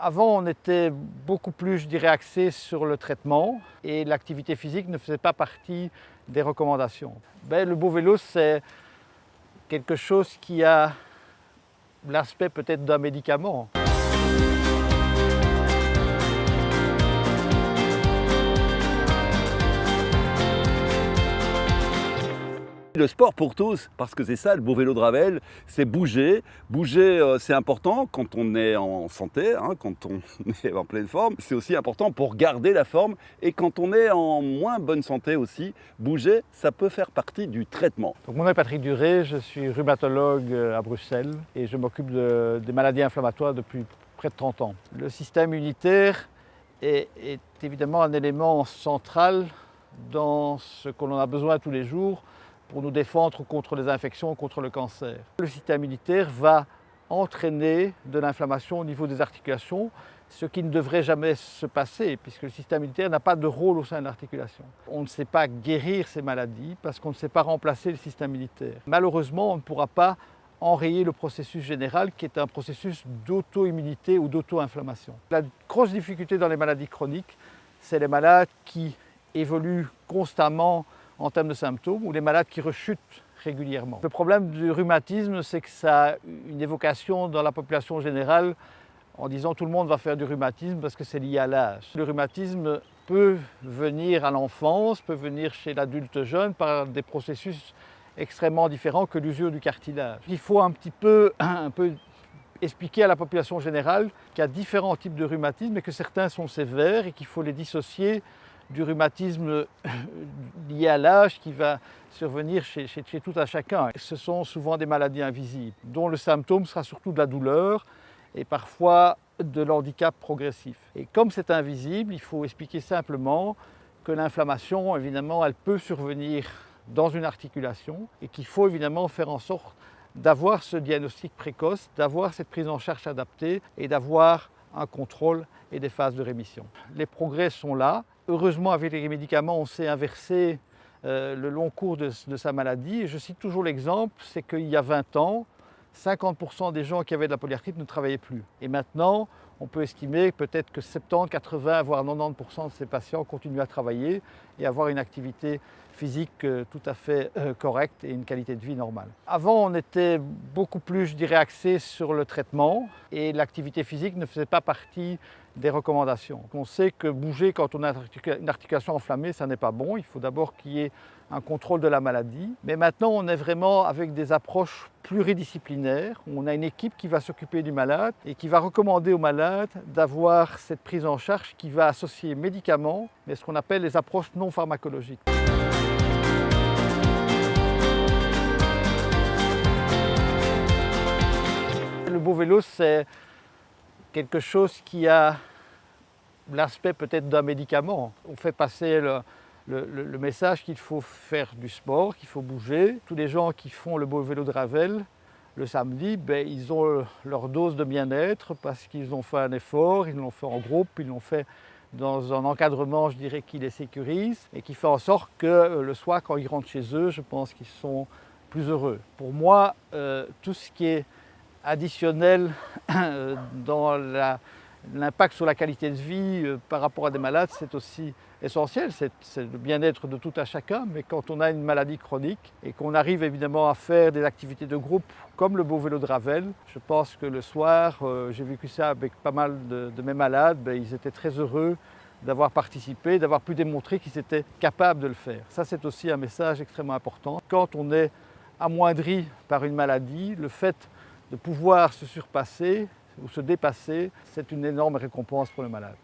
Avant, on était beaucoup plus, je dirais, axé sur le traitement et l'activité physique ne faisait pas partie des recommandations. Le beau vélo, c'est quelque chose qui a l'aspect peut-être d'un médicament. Le sport pour tous, parce que c'est ça le beau vélo de Ravel, c'est bouger. Bouger, c'est important quand on est en santé, quand on est en pleine forme. C'est aussi important pour garder la forme. Et quand on est en moins bonne santé aussi, bouger, ça peut faire partie du traitement. Donc, mon nom est Patrick Duré, je suis rhumatologue à Bruxelles et je m'occupe des maladies inflammatoires depuis près de 30 ans. Le système immunitaire est évidemment un élément central dans ce qu'on en a besoin tous les jours pour nous défendre contre les infections, contre le cancer. Le système immunitaire va entraîner de l'inflammation au niveau des articulations, ce qui ne devrait jamais se passer, puisque le système immunitaire n'a pas de rôle au sein de l'articulation. On ne sait pas guérir ces maladies parce qu'on ne sait pas remplacer le système immunitaire. Malheureusement, on ne pourra pas enrayer le processus général qui est un processus d'auto-immunité ou d'auto-inflammation. La grosse difficulté dans les maladies chroniques, c'est les malades qui évoluent constamment en termes de symptômes ou les malades qui rechutent régulièrement. Le problème du rhumatisme, c'est que ça a une évocation dans la population générale en disant tout le monde va faire du rhumatisme parce que c'est lié à l'âge. Le rhumatisme peut venir à l'enfance, peut venir chez l'adulte jeune par des processus extrêmement différents que l'usure du cartilage. Il faut un peu expliquer à la population générale qu'il y a différents types de rhumatisme et que certains sont sévères et qu'il faut les dissocier du rhumatisme lié à l'âge qui va survenir chez tout un chacun. Ce sont souvent des maladies invisibles, dont le symptôme sera surtout de la douleur et parfois de l'handicap progressif. Et comme c'est invisible, il faut expliquer simplement que l'inflammation, évidemment, elle peut survenir dans une articulation et qu'il faut évidemment faire en sorte d'avoir ce diagnostic précoce, d'avoir cette prise en charge adaptée et d'avoir un contrôle et des phases de rémission. Les progrès sont là. Heureusement, avec les médicaments, on s'est inversé le long cours de sa maladie. Et je cite toujours l'exemple, c'est qu'il y a 20 ans, 50% des gens qui avaient de la polyarthrite ne travaillaient plus. Et maintenant, on peut estimer peut-être que 70, 80, voire 90% de ces patients continuent à travailler et avoir une activité physique tout à fait correcte et une qualité de vie normale. Avant, on était beaucoup plus, je dirais, axé sur le traitement et l'activité physique ne faisait pas partie des recommandations. On sait que bouger quand on a une articulation enflammée, ça n'est pas bon. Il faut d'abord qu'il y ait un contrôle de la maladie. Mais maintenant, on est vraiment avec des approches pluridisciplinaires. On a une équipe qui va s'occuper du malade et qui va recommander au malade d'avoir cette prise en charge qui va associer médicaments, mais ce qu'on appelle les approches non pharmacologiques. Le beau vélo, c'est quelque chose qui a l'aspect peut-être d'un médicament. On fait passer le message qu'il faut faire du sport, qu'il faut bouger. Tous les gens qui font le beau vélo de Ravel le samedi, ils ont leur dose de bien-être parce qu'ils ont fait un effort, ils l'ont fait en groupe, ils l'ont fait dans un encadrement, je dirais, qui les sécurise et qui fait en sorte que le soir, quand ils rentrent chez eux, je pense qu'ils sont plus heureux. Pour moi, tout ce qui est additionnel dans l'impact sur la qualité de vie par rapport à des malades, c'est aussi essentiel, c'est le bien-être de tout un chacun, mais quand on a une maladie chronique et qu'on arrive évidemment à faire des activités de groupe comme le beau vélo de Ravel, je pense que le soir, j'ai vécu ça avec pas mal de mes malades, ils étaient très heureux d'avoir participé, d'avoir pu démontrer qu'ils étaient capables de le faire. Ça, c'est aussi un message extrêmement important. Quand on est amoindri par une maladie, le fait de pouvoir se surpasser ou se dépasser, c'est une énorme récompense pour le malade.